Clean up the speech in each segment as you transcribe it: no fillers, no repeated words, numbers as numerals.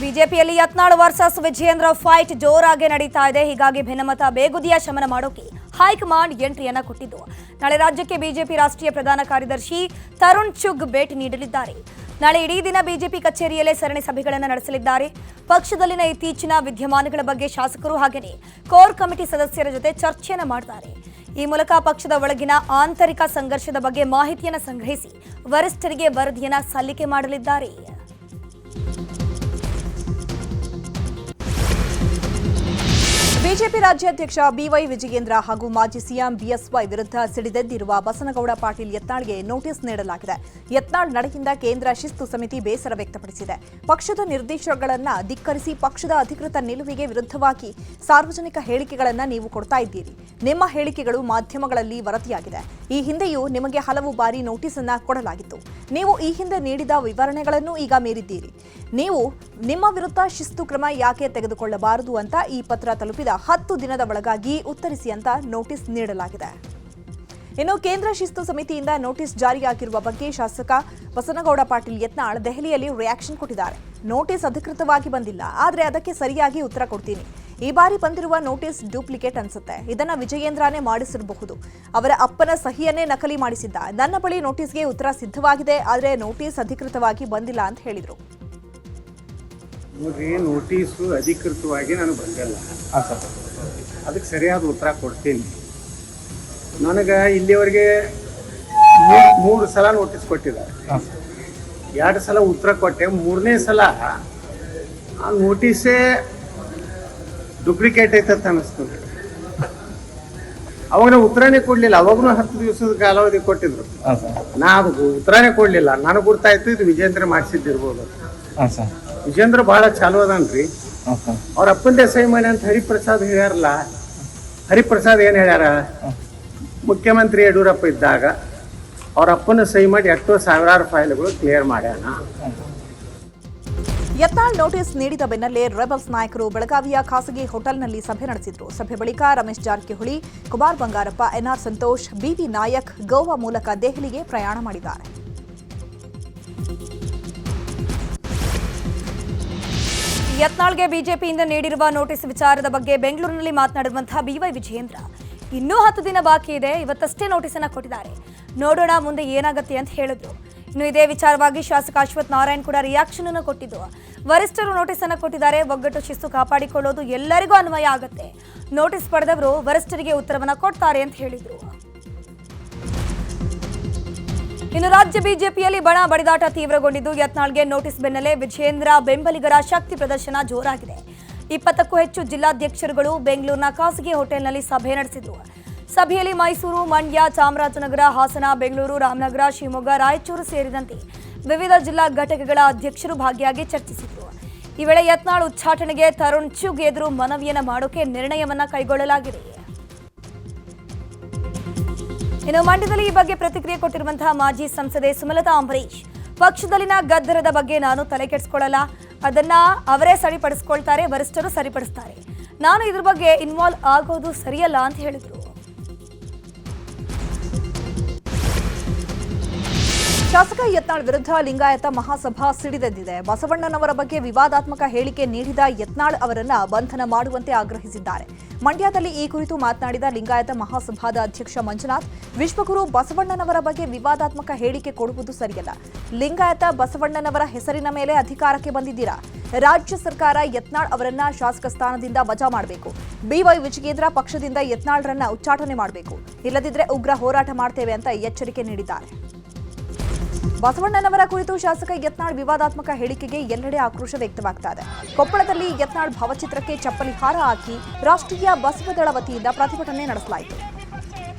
ಬಿಜೆಪಿಯಲ್ಲಿ Yatnal versus Vijayendra fight ಜೋರಾಗಿ ನಡೀತಾ ಇದೆ. ಹೀಗಾಗಿ ಭಿನ್ನಮತ ಬೇಗುದಿಯ ಶಮನ ಮಾಡೋಕೆ ಹೈಕಮಾಂಡ್ ಎಂಟ್ರಿಯನ್ನ ಕೊಟ್ಟಿದ್ದು. ನಾಳೆ ರಾಜ್ಯಕ್ಕೆ ಬಿಜೆಪಿ ರಾಷ್ಟ್ರೀಯ ಪ್ರಧಾನ ಕಾರ್ಯದರ್ಶಿ ತರುಣ್ ಚುಗ್ ಭೇಟಿ ನೀಡಲಿದ್ದಾರೆ. ನಾಳೆ ಇಡೀ ದಿನ ಬಿಜೆಪಿ ಕಚೇರಿಯಲ್ಲೇ ಸರಣಿ ಸಭೆಗಳನ್ನು ನಡೆಸಲಿದ್ದಾರೆ. ಪಕ್ಷದಲ್ಲಿನ ಇತ್ತೀಚಿನ ವಿದ್ಯಮಾನಗಳ ಬಗ್ಗೆ ಶಾಸಕರು ಹಾಗೆಯೇ ಕೋರ್ ಕಮಿಟಿ ಸದಸ್ಯರ ಜೊತೆ ಚರ್ಚೆಯನ್ನು ಮಾಡ್ತಾರೆ. ಈ ಮೂಲಕ ಪಕ್ಷದ ಒಳಗಿನ ಆಂತರಿಕ ಸಂಘರ್ಷದ ಬಗ್ಗೆ ಮಾಹಿತಿಯನ್ನು ಸಂಗ್ರಹಿಸಿ ವರಿಷ್ಠರಿಗೆ ವರದಿಯನ್ನು ಸಲ್ಲಿಕೆ ಮಾಡಲಿದ್ದಾರೆ. ಬಿಜೆಪಿ ರಾಜ್ಯಾಧ್ಯಕ್ಷ ಬಿವೈ ವಿಜಯೇಂದ್ರ ಹಾಗೂ ಮಾಜಿ ಸಿಎಂ ಬಿಎಸ್ವೈ ವಿರುದ್ಧ ಸಿಡಿದೆದ್ದಿರುವ ಬಸನಗೌಡ ಪಾಟೀಲ್ ಯತ್ನಾಳ್ಗೆ ನೋಟಿಸ್ ನೀಡಲಾಗಿದೆ. ಯತ್ನಾಳ್ ನಡೆಯಿಂದ ಕೇಂದ್ರ ಶಿಸ್ತು ಸಮಿತಿ ಬೇಸರ ವ್ಯಕ್ತಪಡಿಸಿದೆ. ಪಕ್ಷದ ನಿರ್ದೇಶನಗಳನ್ನು ಧಿಕ್ಕರಿಸಿ ಪಕ್ಷದ ಅಧಿಕೃತ ನಿಲುವಿಗೆ ವಿರುದ್ಧವಾಗಿ ಸಾರ್ವಜನಿಕ ಹೇಳಿಕೆಗಳನ್ನು ನೀವು ಕೊಡ್ತಾ ಇದ್ದೀರಿ. ನಿಮ್ಮ ಹೇಳಿಕೆಗಳು ಮಾಧ್ಯಮಗಳಲ್ಲಿ ವರದಿಯಾಗಿದೆ. ಈ ಹಿಂದೆಯೂ ನಿಮಗೆ ಹಲವು ಬಾರಿ ನೋಟಿಸ್ ಅನ್ನು ಕೊಡಲಾಗಿತ್ತು. ನೀವು ಈ ಹಿಂದೆ ನೀಡಿದ ವಿವರಣೆಗಳನ್ನು ಈಗ ಮೀರಿದ್ದೀರಿ. ನೀವು ನಿಮ್ಮ ವಿರುದ್ಧ ಶಿಸ್ತು ಕ್ರಮ ಯಾಕೆ ತೆಗೆದುಕೊಳ್ಳಬಾರದು ಅಂತ ಈ ಪತ್ರ ತಲುಪಿದ 10 ದಿನದ ಒಳಗಾಗಿ ಉತ್ತರಿಸಿ ಅಂತ ನೋಟಿಸ್ ನೀಡಲಾಗಿದೆ. ಇನ್ನು ಕೇಂದ್ರ ಶಿಸ್ತು ಸಮಿತಿಯಿಂದ ನೋಟಿಸ್ ಜಾರಿಯಾಗಿರುವ ಬಗ್ಗೆ ಶಾಸಕ ಬಸನಗೌಡ ಪಾಟೀಲ್ ಯತ್ನಾಳ್ ದೆಹಲಿಯಲ್ಲಿ ರಿಯಾಕ್ಷನ್ ಕೊಟ್ಟಿದ್ದಾರೆ. ನೋಟಿಸ್ ಅಧಿಕೃತವಾಗಿ ಬಂದಿಲ್ಲ, ಆದರೆ ಅದಕ್ಕೆ ಸರಿಯಾಗಿ ಉತ್ತರ ಕೊಡ್ತೀನಿ. ಈ ಬಾರಿ ಬಂದಿರುವ ನೋಟಿಸ್ ಡೂಪ್ಲಿಕೇಟ್ ಅನ್ಸುತ್ತೆ. ಇದನ್ನ ವಿಜಯೇಂದ್ರನೇ ಮಾಡಿಸಿರಬಹುದು. ಅವರ ಅಪ್ಪನ ಸಹಿಯನ್ನೇ ನಕಲಿ ಮಾಡಿಸಿದ್ದ. ನನ್ನ ಬಳಿ ನೋಟಿಸ್ಗೆ ಉತ್ತರ ಸಿದ್ಧವಾಗಿದೆ, ಆದರೆ ನೋಟಿಸ್ ಅಧಿಕೃತವಾಗಿ ಬಂದಿಲ್ಲ ಅಂತ ಹೇಳಿದರು. ನೋಡ್ರಿ, ನೋಟಿಸು ಅಧಿಕೃತವಾಗಿ ನಾನು ಬಂದಿಲ್ಲ. ಅದಕ್ಕೆ ಸರಿಯಾದ ಉತ್ತರ ಕೊಡ್ತೀನಿ. ನನಗೆ ಇಲ್ಲಿವರೆಗೆ 3 ಸಲ ನೋಟಿಸ್ ಕೊಟ್ಟಿದ್ದಾರೆ. 2 ಸಲ ಉತ್ತರ ಕೊಟ್ಟೆ. 3ನೇ ಸಲ ಆ ನೋಟಿಸೇ ಡೂಪ್ಲಿಕೇಟ್ ಐತಂತ ಅನ್ನಿಸ್ತು. ಅವಾಗ ಉತ್ತರನೇ ಕೊಡಲಿಲ್ಲ. ಅವಾಗೂ 10 ದಿವಸದ ಕಾಲಾವಧಿ ಕೊಟ್ಟಿದ್ರು. ನಾ ಅದು ಉತ್ತರನೇ ಕೊಡಲಿಲ್ಲ. ನನಗೆ ಗೊತ್ತಾಯ್ತು ಇದು ವಿಜೇಂದ್ರ ಮಾಡಿಸಿದ್ದಿರ್ಬೋದು. ವಿಜೇಂದ್ರ ಭಾಳ ಚಾಲು ಅದನ್ರಿ. ಅವ್ರ ಅಪ್ಪಂದೇ ಸಹಿ ಮಾಡಿ ಅಂತ ಹರಿಪ್ರಸಾದ್ ಹೇಳ್ಯಾರಲ್ಲ. ಹರಿಪ್ರಸಾದ್ ಏನು ಹೇಳ್ಯಾರ, ಮುಖ್ಯಮಂತ್ರಿ ಯಡಿಯೂರಪ್ಪ ಇದ್ದಾಗ ಅವ್ರ ಅಪ್ಪನ ಸಹಿ ಮಾಡಿ ಎಷ್ಟೋ ಸಾವಿರಾರು ಫೈಲ್ಗಳು ಕ್ಲಿಯರ್ ಮಾಡ್ಯಾನ. ಯತ್ನಾಳ್ ನೋಟಿಸ್ ನೀಡಿದ ಬೆನ್ನಲ್ಲೇ ರೆಬಲ್ಸ್ ನಾಯಕರು ಬೆಳಗಾವಿಯ ಖಾಸಗಿ ಹೋಟೆಲ್ನಲ್ಲಿ ಸಭೆ ನಡೆಸಿದ್ರು. ಸಭೆ ಬಳಿಕ ರಮೇಶ್ ಜಾರಕಿಹೊಳಿ, ಕುಮಾರ್ ಬಂಗಾರಪ್ಪ, ಎನ್ಆರ್ ಸಂತೋಷ್, ಬಿವಿ ನಾಯಕ್ ಗೋವಾ ಮೂಲಕ ದೆಹಲಿಗೆ ಪ್ರಯಾಣ ಮಾಡಿದ್ದಾರೆ. ಯತ್ನಾಳ್ಗೆ ಬಿಜೆಪಿಯಿಂದ ನೀಡಿರುವ ನೋಟಿಸ್ ವಿಚಾರದ ಬಗ್ಗೆ ಬೆಂಗಳೂರಿನಲ್ಲಿ ಮಾತನಾಡಿರುವಂತಹ ಬಿವೈ ವಿಜಯೇಂದ್ರ, ಇನ್ನೂ 10 ದಿನ ಬಾಕಿ ಇದೆ, ಇವತ್ತಷ್ಟೇ ನೋಟಿಸ್ ಅನ್ನು ಕೊಟ್ಟಿದ್ದಾರೆ, ನೋಡೋಣ ಮುಂದೆ ಏನಾಗುತ್ತೆ ಅಂತ ಹೇಳಿದ್ರು. ಇನ್ನು ಇದೇ ವಿಚಾರವಾಗಿ ಶಾಸಕ ಅಶ್ವಥ್ ನಾರಾಯಣ್ ಕೂಡ ರಿಯಾಕ್ಷನ್ ಅನ್ನು ಕೊಟ್ಟಿದ್ದು. ವರಿಷ್ಠರು ನೋಟಿಸ್ ಅನ್ನು ಕೊಟ್ಟಿದ್ದಾರೆ, ಒಗ್ಗಟ್ಟು ಶಿಸ್ತು ಕಾಪಾಡಿಕೊಳ್ಳೋದು ಎಲ್ಲರಿಗೂ ಅನ್ವಯ ಆಗುತ್ತೆ, ನೋಟಿಸ್ ಪಡೆದವರು ವರಿಷ್ಠರಿಗೆ ಉತ್ತರವನ್ನ ಕೊಡ್ತಾರೆ ಅಂತ ಹೇಳಿದ್ರು. ಇನ್ನು ರಾಜ್ಯ ಬಿಜೆಪಿಯಲ್ಲಿ ಬಣ ಬಡಿದಾಟ ತೀವ್ರಗೊಂಡಿದ್ದು, ಯತ್ನಾಳ್ಗೆ ನೋಟಿಸ್ ಬೆನ್ನಲ್ಲೇ ವಿಜಯೇಂದ್ರ ಬೆಂಬಲಿಗರ ಶಕ್ತಿ ಪ್ರದರ್ಶನ ಜೋರಾಗಿದೆ. 20ಕ್ಕೂ ಹೆಚ್ಚು ಜಿಲ್ಲಾಧ್ಯಕ್ಷರುಗಳು ಬೆಂಗಳೂರಿನ ಖಾಸಗಿ ಹೋಟೆಲ್ನಲ್ಲಿ ಸಭೆ ನಡೆಸಿದ್ರು. ಸಭೆಯಲ್ಲಿ ಮೈಸೂರು, ಮಂಡ್ಯ, ಚಾಮರಾಜನಗರ, ಹಾಸನ, ಬೆಂಗಳೂರು, ರಾಮನಗರ, ಶಿವಮೊಗ್ಗ, ರಾಯಚೂರು ಸೇರಿದಂತೆ ವಿವಿಧ ಜಿಲ್ಲಾ ಘಟಕಗಳ ಅಧ್ಯಕ್ಷರು ಭಾಗಿಯಾಗಿ ಚರ್ಚಿಸಿದ್ರು. ಈ ವೇಳೆ ಯತ್ನಾಳ್ ಉಚ್ಚಾಟನೆಗೆ ತರುಣ್ ಚುಗ್ ಎದುರು ಮನವಿಯನ್ನ ಮಾಡೋಕೆ ನಿರ್ಣಯವನ್ನ ಕೈಗೊಳ್ಳಲಾಗಿದೆ. ಇನ್ನು ಮಂಡ್ಯದಲ್ಲಿ ಈ ಬಗ್ಗೆ ಪ್ರತಿಕ್ರಿಯೆ ಕೊಟ್ಟಿರುವಂತಹ ಮಾಜಿ ಸಂಸದೆ ಸುಮಲತಾ ಅಂಬರೀಶ್, ಪಕ್ಷದಲ್ಲಿನ ಗದ್ದರದ ಬಗ್ಗೆ ನಾನು ತಲೆ ಕೆಡಿಸ್ಕೊಳ್ಳಲ್ಲ, ಅದನ್ನ ಅವರೇ ಸರಿಪಡಿಸ್ಕೊಳ್ತಾರೆ, ವರಿಷ್ಠರು ಸರಿಪಡಿಸ್ತಾರೆ, ನಾನು ಇದ್ರ ಬಗ್ಗೆ ಇನ್ವಾಲ್ವ್ ಆಗೋದು ಸರಿಯಲ್ಲ ಅಂತ ಹೇಳಿದ್ರು. ಶಾಸಕ ಯತ್ನಾಳ್ ವಿರುದ್ಧ ಲಿಂಗಾಯತ ಮಹಾಸಭಾ ಸಿಡಿದೆದ್ದಿದೆ. ಬಸವಣ್ಣನವರ ಬಗ್ಗೆ ವಿವಾದಾತ್ಮಕ ಹೇಳಿಕೆ ನೀಡಿದ ಯತ್ನಾಳ್ ಅವರನ್ನ ಬಂಧನ ಮಾಡುವಂತೆ ಆಗ್ರಹಿಸಿದ್ದಾರೆ. ಮಂಡ್ಯದಲ್ಲಿ ಈ ಕುರಿತು ಮಾತನಾಡಿದ ಲಿಂಗಾಯತ ಮಹಾಸಭಾದ ಅಧ್ಯಕ್ಷ ಮಂಜುನಾಥ್, ವಿಶ್ವಗುರು ಬಸವಣ್ಣನವರ ಬಗ್ಗೆ ವಿವಾದಾತ್ಮಕ ಹೇಳಿಕೆ ಕೊಡುವುದು ಸರಿಯಲ್ಲ. ಲಿಂಗಾಯತ ಬಸವಣ್ಣನವರ ಹೆಸರಿನ ಮೇಲೆ ಅಧಿಕಾರಕ್ಕೆ ಬಂದಿದ್ದೀರಾ. ರಾಜ್ಯ ಸರ್ಕಾರ ಯತ್ನಾಳ್ ಅವರನ್ನ ಶಾಸಕ ಸ್ಥಾನದಿಂದ ವಜಾ ಮಾಡಬೇಕು. ಬಿವೈ ವಿಜಯೇಂದ್ರ ಪಕ್ಷದಿಂದ ಯತ್ನಾಳ್ರನ್ನ ಉಚ್ಚಾಟನೆ ಮಾಡಬೇಕು, ಇಲ್ಲದಿದ್ದರೆ ಉಗ್ರ ಹೋರಾಟ ಮಾಡ್ತೇವೆ ಅಂತ ಎಚ್ಚರಿಕೆ ನೀಡಿದ್ದಾರೆ. ಬಸವಣ್ಣನವರ ಕುರಿತು ಶಾಸಕ ಯತ್ನಾಳ್ ವಿವಾದಾತ್ಮಕ ಹೇಳಿಕೆಗೆ ಎಲ್ಲೆಡೆ ಆಕ್ರೋಶ ವ್ಯಕ್ತವಾಗ್ತಾ ಇದೆ. ಕೊಪ್ಪಳದಲ್ಲಿ ಯತ್ನಾಳ್ ಭಾವಚಿತ್ರಕ್ಕೆ ಚಪ್ಪಲಿ ಹಾರ ಹಾಕಿ ರಾಷ್ಟ್ರೀಯ ಬಸವದಳ ವತಿಯಿಂದ ಪ್ರತಿಭಟನೆ ನಡೆಸಲಾಯಿತು.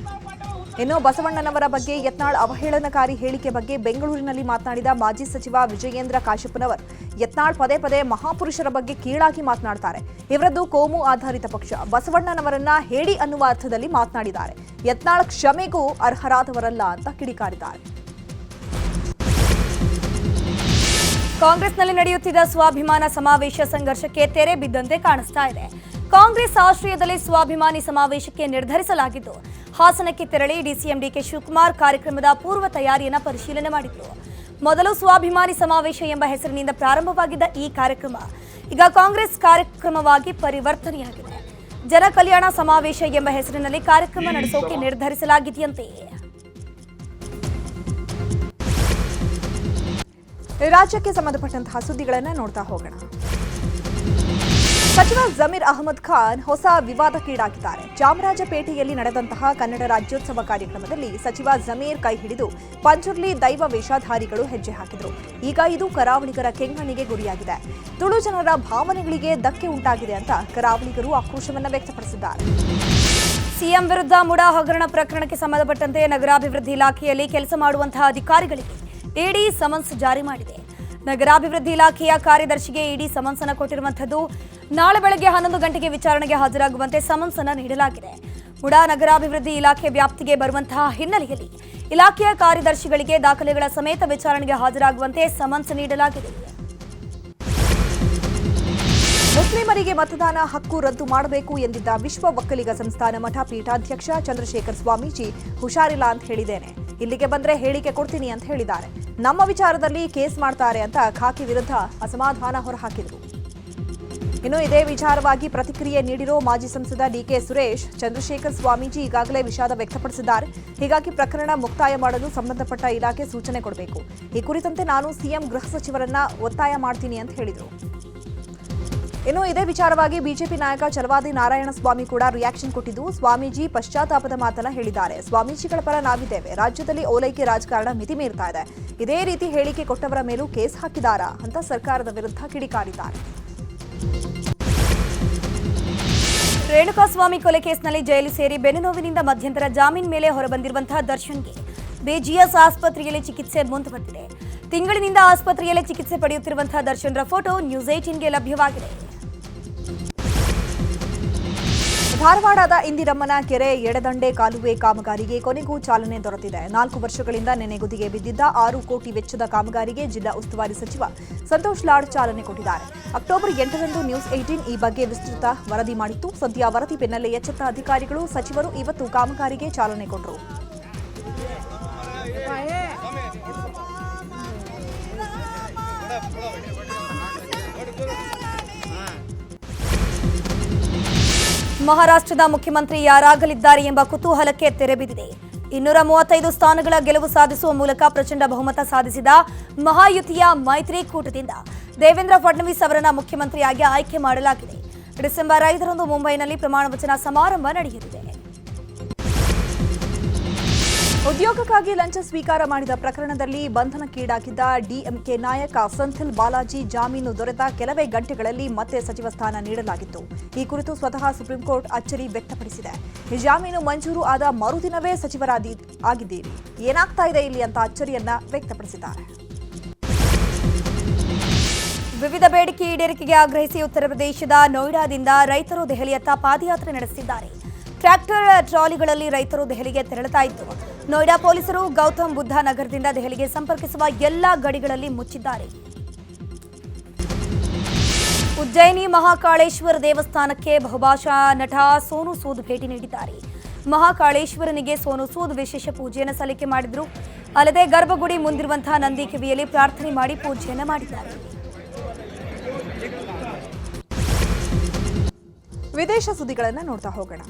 ಇನ್ನು ಬಸವಣ್ಣನವರ ಬಗ್ಗೆ ಯತ್ನಾಳ್ ಅವಹೇಳನಕಾರಿ ಹೇಳಿಕೆ ಬಗ್ಗೆ ಬೆಂಗಳೂರಿನಲ್ಲಿ ಮಾತನಾಡಿದ ಮಾಜಿ ಸಚಿವ ವಿಜಯೇಂದ್ರ ಕಾಶಪ್ಪನವರ್, ಯತ್ನಾಳ್ ಪದೇ ಪದೇ ಮಹಾಪುರುಷರ ಬಗ್ಗೆ ಕೀಳಾಗಿ ಮಾತನಾಡ್ತಾರೆ. ಇವರದ್ದು ಕೋಮು ಆಧಾರಿತ ಪಕ್ಷ. ಬಸವಣ್ಣನವರನ್ನ ಹೇಳಿ ಅನ್ನುವ ಅರ್ಥದಲ್ಲಿ ಮಾತನಾಡಿದ್ದಾರೆ. ಯತ್ನಾಳ್ ಕ್ಷಮೆಗೂ ಅರ್ಹರಾದವರಲ್ಲ ಅಂತ ಕಿಡಿಕಾರಿದ್ದಾರೆ. ಕಾಂಗ್ರೆಸ್ನಲ್ಲಿ ನಡೆಯುತ್ತಿದ್ದ ಸ್ವಾಭಿಮಾನ ಸಮಾವೇಶ ಸಂಘರ್ಷಕ್ಕೆ ತೆರೆ ಬಿದ್ದಂತೆ ಕಾಣಿಸ್ತಾ ಇದೆ. ಕಾಂಗ್ರೆಸ್ ಆಶ್ರಯದಲ್ಲಿ ಸ್ವಾಭಿಮಾನಿ ಸಮಾವೇಶಕ್ಕೆ ನಿರ್ಧರಿಸಲಾಗಿದ್ದು, ಹಾಸನಕ್ಕೆ ತೆರಳಿ ಡಿಸಿಎಂ ಡಿಕೆ ಶಿವಕುಮಾರ್ ಕಾರ್ಯಕ್ರಮದ ಪೂರ್ವ ತಯಾರಿಯನ್ನು ಪರಿಶೀಲನೆ ಮಾಡಿದರು. ಮೊದಲು ಸ್ವಾಭಿಮಾನಿ ಸಮಾವೇಶ ಎಂಬ ಹೆಸರಿನಿಂದ ಪ್ರಾರಂಭವಾಗಿದ್ದ ಈ ಕಾರ್ಯಕ್ರಮ ಈಗ ಕಾಂಗ್ರೆಸ್ ಕಾರ್ಯಕ್ರಮವಾಗಿ ಪರಿವರ್ತನೆಯಾಗಿದೆ. ಜನ ಕಲ್ಯಾಣ ಸಮಾವೇಶ ಎಂಬ ಹೆಸರಿನಲ್ಲಿ ಕಾರ್ಯಕ್ರಮ ನಡೆಸೋಕೆ ನಿರ್ಧರಿಸಲಾಗಿದೆಯಂತೆ. ರಾಜ್ಯಕ್ಕೆ ಸಂಬಂಧಪಟ್ಟಂತಹ ಸುದ್ದಿಗಳನ್ನು ನೋಡ್ತಾ ಹೋಗೋಣ. ಸಚಿವ ಜಮೀರ್ ಅಹಮದ್ ಖಾನ್ ಹೊಸ ವಿವಾದಕ್ಕೀಡಾಗಿದ್ದಾರೆ. ಚಾಮರಾಜಪೇಟೆಯಲ್ಲಿ ನಡೆದಂತಹ ಕನ್ನಡ ರಾಜ್ಯೋತ್ಸವ ಕಾರ್ಯಕ್ರಮದಲ್ಲಿ ಸಚಿವ ಜಮೀರ್ ಕೈ ಹಿಡಿದು ಪಂಜುರ್ಲಿ ದೈವ ವೇಷಧಾರಿಗಳು ಹೆಜ್ಜೆ ಹಾಕಿದರು. ಈಗ ಇದು ಕರಾವಳಿಗರ ಕೆಂಗಣ್ಣಿಗೆ ಗುರಿಯಾಗಿದೆ. ತುಳು ಜನರ ಭಾವನೆಗಳಿಗೆ ಧಕ್ಕೆ ಉಂಟಾಗಿದೆ ಅಂತ ಕರಾವಳಿಗರು ಆಕ್ರೋಶವನ್ನು ವ್ಯಕ್ತಪಡಿಸಿದ್ದಾರೆ. ಸಿಎಂ ವಿರುದ್ಧ ಮುಡಾ ಹಗರಣ ಪ್ರಕರಣಕ್ಕೆ ಸಂಬಂಧಪಟ್ಟಂತೆ ನಗರಾಭಿವೃದ್ಧಿ ಇಲಾಖೆಯಲ್ಲಿ ಕೆಲಸ ಮಾಡುವಂತಹ ಅಧಿಕಾರಿಗಳಿಗೆ ಇಡಿ ಸಮನ್ಸ್ ಜಾರಿ ಮಾಡಿದೆ. ನಗರಾಭಿವೃದ್ಧಿ ಇಲಾಖೆಯ ಕಾರ್ಯದರ್ಶಿಗೆ ಇಡಿ ಸಮನ್ಸ್ ಅನ್ನು ಕೊಟ್ಟಿರುವಂತದ್ದು. ನಾಳೆ ಬೆಳಗ್ಗೆ 11 ಗಂಟೆಗೆ ವಿಚಾರಣೆಗೆ ಹಾಜರಾಗುವಂತೆ ಸಮನ್ಸ್ ಅನ್ನು ನೀಡಲಾಗಿದೆ. ಮುಡಾ ನಗರಾಭಿವೃದ್ಧಿ ಇಲಾಖೆ ವ್ಯಾಪ್ತಿಗೆ ಬರುವಂತಹ ಹಿನ್ನೆಲೆಯಲ್ಲಿ ಇಲಾಖೆಯ ಕಾರ್ಯದರ್ಶಿಗಳಿಗೆ ದಾಖಲೆಗಳ ಸಮೇತ ವಿಚಾರಣೆಗೆ ಹಾಜರಾಗುವಂತೆ ಸಮನ್ಸ್ ನೀಡಲಾಗಿದೆ. ಮುಸ್ಲಿಮರಿಗೆ ಮತದಾನ ಹಕ್ಕು ರದ್ದು ಮಾಡಬೇಕು ಎಂದಿದ್ದ ವಿಶ್ವ ಒಕ್ಕಲಿಗ ಸಂಸ್ಥಾನ ಮಠ ಪೀಠಾಧ್ಯಕ್ಷ ಚಂದ್ರಶೇಖರ್ ಸ್ವಾಮೀಜಿ ಹುಷಾರಿಲ್ಲ ಅಂತ ಹೇಳಿದ್ದೇನೆ, ಇಲ್ಲಿಗೆ ಬಂದ್ರೆ ಹೇಳಿಕೆ ಕೊಡ್ತೀನಿ ಅಂತ ಹೇಳಿದ್ದಾರೆ. ನಮ್ಮ ವಿಚಾರದಲ್ಲಿ ಕೇಸ್ ಮಾಡ್ತಾರೆ ಅಂತ ಖಾಕಿ ವಿರುದ್ಧ ಅಸಮಾಧಾನ ಹೊರಹಾಕಿದರು. ಇನ್ನು ಇದೇ ವಿಚಾರವಾಗಿ ಪ್ರತಿಕ್ರಿಯೆ ನೀಡಿರೋ ಮಾಜಿ ಸಂಸದ ಡಿಕೆ ಸುರೇಶ್, ಚಂದ್ರಶೇಖರ್ ಸ್ವಾಮೀಜಿ ಈಗಾಗಲೇ ವಿಷಾದ ವ್ಯಕ್ತಪಡಿಸಿದ್ದಾರೆ. ಹೀಗಾಗಿ ಪ್ರಕರಣ ಮುಕ್ತಾಯ ಮಾಡಲು ಸಂಬಂಧಪಟ್ಟ ಇಲಾಖೆ ಸೂಚನೆ ಕೊಡಬೇಕು. ಈ ಕುರಿತಂತೆ ನಾನು ಸಿಎಂ ಗೃಹ ಸಚಿವರನ್ನ ಒತ್ತಾಯ ಮಾಡ್ತೀನಿ ಅಂತ ಹೇಳಿದರು. ಇನ್ನು ಇದೇ ವಿಚಾರವಾಗಿ ಬಿಜೆಪಿ ನಾಯಕ ಚಲವಾದಿ ನಾರಾಯಣಸ್ವಾಮಿ ಕೂಡ ರಿಯಾಕ್ಷನ್ ಕೊಟ್ಟಿದ್ದು, ಸ್ವಾಮೀಜಿ ಪಶ್ಚಾತ್ತಾಪದ ಮಾತನ್ನ ಹೇಳಿದ್ದಾರೆ. ಸ್ವಾಮೀಜಿಗಳ ಪರ ನಾವಿದ್ದೇವೆ. ರಾಜ್ಯದಲ್ಲಿ ಓಲೈಕೆ ರಾಜಕಾರಣ ಮಿತಿ ಮೀರ್ತಾ ಇದೆ. ಇದೇ ರೀತಿ ಹೇಳಿಕೆ ಕೊಟ್ಟವರ ಮೇಲೂ ಕೇಸ್ ಹಾಕಿದಾರಾ ಅಂತ ಸರ್ಕಾರದ ವಿರುದ್ಧ ಕಿಡಿಕಾರಿದ್ದಾರೆ. ರೇಣುಕಾಸ್ವಾಮಿ ಕೊಲೆ ಕೇಸ್ನಲ್ಲಿ ಜೈಲು ಸೇರಿ ಬೆನ್ನುನೋವಿನಿಂದ ಮಧ್ಯಂತರ ಜಾಮೀನು ಮೇಲೆ ಹೊರಬಂದಿರುವಂತಹ ದರ್ಶನ್ಗೆ ಬಿಜಿಎಸ್ ಆಸ್ಪತ್ರೆಯಲ್ಲಿ ಚಿಕಿತ್ಸೆ ಮುಂದುವರೆದಿದೆ. ತಿಂಗಳಿನಿಂದ ಆಸ್ಪತ್ರೆಯಲ್ಲಿ ಚಿಕಿತ್ಸೆ ಪಡೆಯುತ್ತಿರುವಂತಹ ದರ್ಶನ್ರ ಫೋಟೋ ನ್ಯೂಸ್ 18ಗೆ ಲಭ್ಯವಾಗಿದೆ. ಧಾರವಾಡದ ಇಂದಿರಮ್ಮನ ಕೆರೆ ಎಡದಂಡೆ ಕಾಲುವೆ ಕಾಮಗಾರಿಗೆ ಕೊನೆಗೂ ಚಾಲನೆ ದೊರೆತಿದೆ. 4 ವರ್ಷಗಳಿಂದ ನೆನೆಗುದಿಗೆ ಬಿದ್ದಿದ್ದ 6 ಕೋಟಿ ವೆಚ್ಚದ ಕಾಮಗಾರಿಗೆ ಜಿಲ್ಲಾ ಉಸ್ತುವಾರಿ ಸಚಿವ ಸಂತೋಷ್ ಲಾಡ್ ಚಾಲನೆ ಕೊಟ್ಟಿದ್ದಾರೆ. ಅಕ್ಟೋಬರ್ 8ರಂದು ನ್ಯೂಸ್ 18 ಈ ಬಗ್ಗೆ ವಿಸ್ತೃತ ವರದಿ ಮಾಡಿತ್ತು. ಸದ್ಯ ವರದಿ ಬೆನ್ನಲ್ಲೇ ಎಚ್ಚೆತ್ತ ಅಧಿಕಾರಿಗಳು, ಸಚಿವರು ಇವತ್ತು ಕಾಮಗಾರಿಗೆ ಚಾಲನೆ ಕೊಟ್ಟರು. ಮಹಾರಾಷ್ಟ್ರದ ಮುಖ್ಯಮಂತ್ರಿ ಯಾರಾಗಲಿದ್ದಾರೆ ಎಂಬ ಕುತೂಹಲಕ್ಕೆ ತೆರೆಬಿದ್ದಿದೆ. 235 ಸ್ಥಾನಗಳ ಗೆಲುವು ಸಾಧಿಸುವ ಮೂಲಕ ಪ್ರಚಂಡ ಬಹುಮತ ಸಾಧಿಸಿದ ಮಹಾಯುತಿಯ ಮೈತ್ರಿಕೂಟದಿಂದ ದೇವೇಂದ್ರ ಫಡ್ನವೀಸ್ ಅವರನ್ನು ಮುಖ್ಯಮಂತ್ರಿಯಾಗಿ ಆಯ್ಕೆ ಮಾಡಲಾಗಿದೆ. ಡಿಸೆಂಬರ್ 5ರಂದು ಮುಂಬೈನಲ್ಲಿ ಪ್ರಮಾಣ ವಚನ ಸಮಾರಂಭ ನಡೆಯಲಿದೆ. ಉದ್ಯೋಗಕ್ಕಾಗಿ ಲಂಚ ಸ್ವೀಕಾರ ಮಾಡಿದ ಪ್ರಕರಣದಲ್ಲಿ ಬಂಧನಕ್ಕೀಡಾಗಿದ್ದ ಡಿಎಂಕೆ ನಾಯಕ ಸೆಂಥಿಲ್ ಬಾಲಾಜಿ ಜಾಮೀನು ದೊರೆತ ಕೆಲವೇ ಗಂಟೆಗಳಲ್ಲಿ ಮತ್ತೆ ಸಚಿವ ಸ್ಥಾನ ನೀಡಲಾಗಿತ್ತು. ಈ ಕುರಿತು ಸ್ವತಃ ಸುಪ್ರೀಂಕೋರ್ಟ್ ಅಚ್ಚರಿ ವ್ಯಕ್ತಪಡಿಸಿದೆ. ಈ ಜಾಮೀನು ಮಂಜೂರು ಆದ ಮರುದಿನವೇ ಆಗಿದ್ದೀರಿ, ಏನಾಗ್ತಾ ಇದೆ ಇಲ್ಲಿ ಅಂತ ಅಚ್ಚರಿಯನ್ನ ವ್ಯಕ್ತಪಡಿಸಿದ್ದಾರೆ. ವಿವಿಧ ಬೇಡಿಕೆ ಈಡೇರಿಕೆಗೆ ಆಗ್ರಹಿಸಿ ಉತ್ತರ ಪ್ರದೇಶದ ನೋಯ್ಡಾದಿಂದ ರೈತರು ದೆಹಲಿಯತ್ತ ಪಾದಯಾತ್ರೆ ನಡೆಸಿದ್ದಾರೆ. ಟ್ರ್ಯಾಕ್ಟರ್ ಟ್ರಾಲಿಗಳಲ್ಲಿ ರೈತರು ದೆಹಲಿಗೆ ತೆರಳುತ್ತಾ ಇದ್ದು, ನೋಯ್ಡಾ ಪೊಲೀಸರು ಗೌತಮ್ ಬುದ್ಧ ನಗರದಿಂದ ದೆಹಲಿಗೆ ಸಂಪರ್ಕಿಸುವ ಎಲ್ಲಾ ಗಡಿಗಳಲ್ಲಿ ಮುಚ್ಚಿದ್ದಾರೆ. ಉಜ್ಜಯಿನಿ ಮಹಾಕಾಳೇಶ್ವರ ದೇವಸ್ಥಾನಕ್ಕೆ ಬಹುಭಾಷಾ ನಟ ಸೋನು ಸೂದ್ ಭೇಟಿ ನೀಡಿದ್ದಾರೆ. ಮಹಾಕಾಳೇಶ್ವರನಿಗೆ ಸೋನು ಸೂದ್ ವಿಶೇಷ ಪೂಜೆಯನ್ನು ಸಲ್ಲಿಕೆ ಮಾಡಿದ್ರು. ಅಲ್ಲದೆ ಗರ್ಭಗುಡಿ ಮುಂದಿರುವಂತಹ ನಂದಿ ಕಿವಿಯಲ್ಲಿ ಪ್ರಾರ್ಥನೆ ಮಾಡಿ ಪೂಜೆಯನ್ನು ಮಾಡಿದ್ದಾರೆ. ವಿದೇಶ ಸುದ್ದಿಗಳನ್ನು ನೋಡ್ತಾ ಹೋಗೋಣ.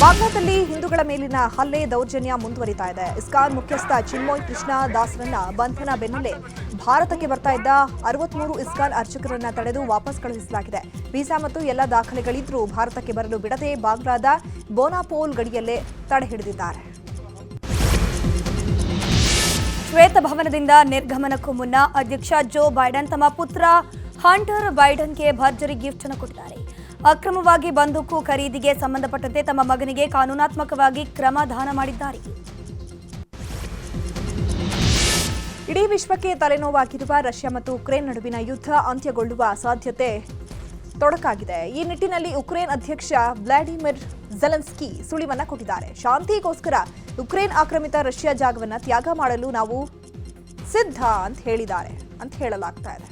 ಬಾಂಗ್ಲಾದಲ್ಲಿ ಹಿಂದೂಗಳ ಮೇಲಿನ ಹಲ್ಲೆ ದೌರ್ಜನ್ಯ ಮುಂದುವರಿತಾ ಇದೆ. ಇಸ್ಕಾನ್ ಮುಖ್ಯಸ್ಥ ಚಿನ್ಮೋಯ್ ಕೃಷ್ಣ ದಾಸ್ರನ್ನ ಬಂಧನ ಬೆನ್ನಲ್ಲೇ ಭಾರತಕ್ಕೆ ಬರ್ತಾ ಇದ್ದ 63 ಇಸ್ಕಾನ್ ಅರ್ಚಕರನ್ನ ತಡೆದು ವಾಪಸ್ ಕಳುಹಿಸಲಾಗಿದೆ. ವೀಸಾ ಮತ್ತು ಎಲ್ಲ ದಾಖಲೆಗಳಿದ್ರೂ ಭಾರತಕ್ಕೆ ಬರಲು ಬಿಡದೆ ಬಾಂಗ್ಲಾದ ಬೋನಾಪೋಲ್ ಗಡಿಯಲ್ಲೇ ತಡೆ ಹಿಡಿದಿದ್ದಾರೆ. ಶ್ವೇತಭವನದಿಂದ ನಿರ್ಗಮನಕ್ಕೂ ಮುನ್ನ ಅಧ್ಯಕ್ಷ ಜೋ ಬೈಡನ್ ತಮ್ಮ ಪುತ್ರ ಹಂಟರ್ ಬೈಡನ್ಗೆ ಭರ್ಜರಿ ಗಿಫ್ಟ್ ಅನ್ನು ಕೊಟ್ಟಿದ್ದಾರೆ. ಅಕ್ರಮವಾಗಿ ಬಂದೂಕು ಖರೀದಿಗೆ ಸಂಬಂಧಪಟ್ಟಂತೆ ತಮ್ಮ ಮಗನಿಗೆ ಕಾನೂನಾತ್ಮಕವಾಗಿ ಕ್ರಮದಾನ ಮಾಡಿದ್ದಾರೆ. ಇಡೀ ವಿಶ್ವಕ್ಕೆ ತಲೆನೋವಾಗಿರುವ ರಷ್ಯಾ ಮತ್ತು ಉಕ್ರೇನ್ ನಡುವಿನ ಯುದ್ಧ ಅಂತ್ಯಗೊಳ್ಳುವ ಸಾಧ್ಯತೆ ತೊಡಕಾಗಿದೆ. ಈ ನಿಟ್ಟಿನಲ್ಲಿ ಉಕ್ರೇನ್ ಅಧ್ಯಕ್ಷ ವ್ಲಾಡಿಮಿರ್ ಝೆಲೆನ್ಸ್ಕಿ ಸುಳಿವನ್ನ ಕೊಟ್ಟಿದ್ದಾರೆ. ಶಾಂತಿಗೋಸ್ಕರ ಉಕ್ರೇನ್ ಆಕ್ರಮಿತ ರಷ್ಯಾ ಜಾಗವನ್ನು ತ್ಯಾಗ ಮಾಡಲು ನಾವು ಸಿದ್ಧ ಅಂತ ಹೇಳಿದ್ದಾರೆ ಅಂತ ಹೇಳಲಾಗ್ತಾ ಇದೆ.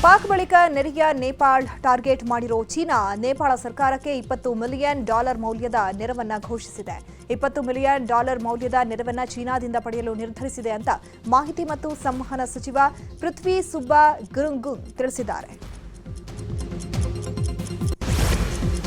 ಪಾಕ್ ಬಳಿಕ ನೆರೆಯ ನೇಪಾಳ ಟಾರ್ಗೆಟ್ ಮಾಡಿರೋ ಚೀನಾ ನೇಪಾಳ ಸರ್ಕಾರಕ್ಕೆ $20 ಮಿಲಿಯನ್ ಮೌಲ್ಯದ ನೆರವನ್ನ ಘೋಷಿಸಿದೆ. $20 ಮಿಲಿಯನ್ ಮೌಲ್ಯದ ನೆರವನ್ನ ಚೀನಾದಿಂದ ಪಡೆಯಲು ನಿರ್ಧರಿಸಿದೆ ಅಂತ ಮಾಹಿತಿ ಮತ್ತು ಸಂವಹನ ಸಚಿವ ಪೃಥ್ವಿ ಸುಬ್ಬಾ ಗುರುಂಗುಂಗ್ ತಿಳಿಸಿದ್ದಾರೆ.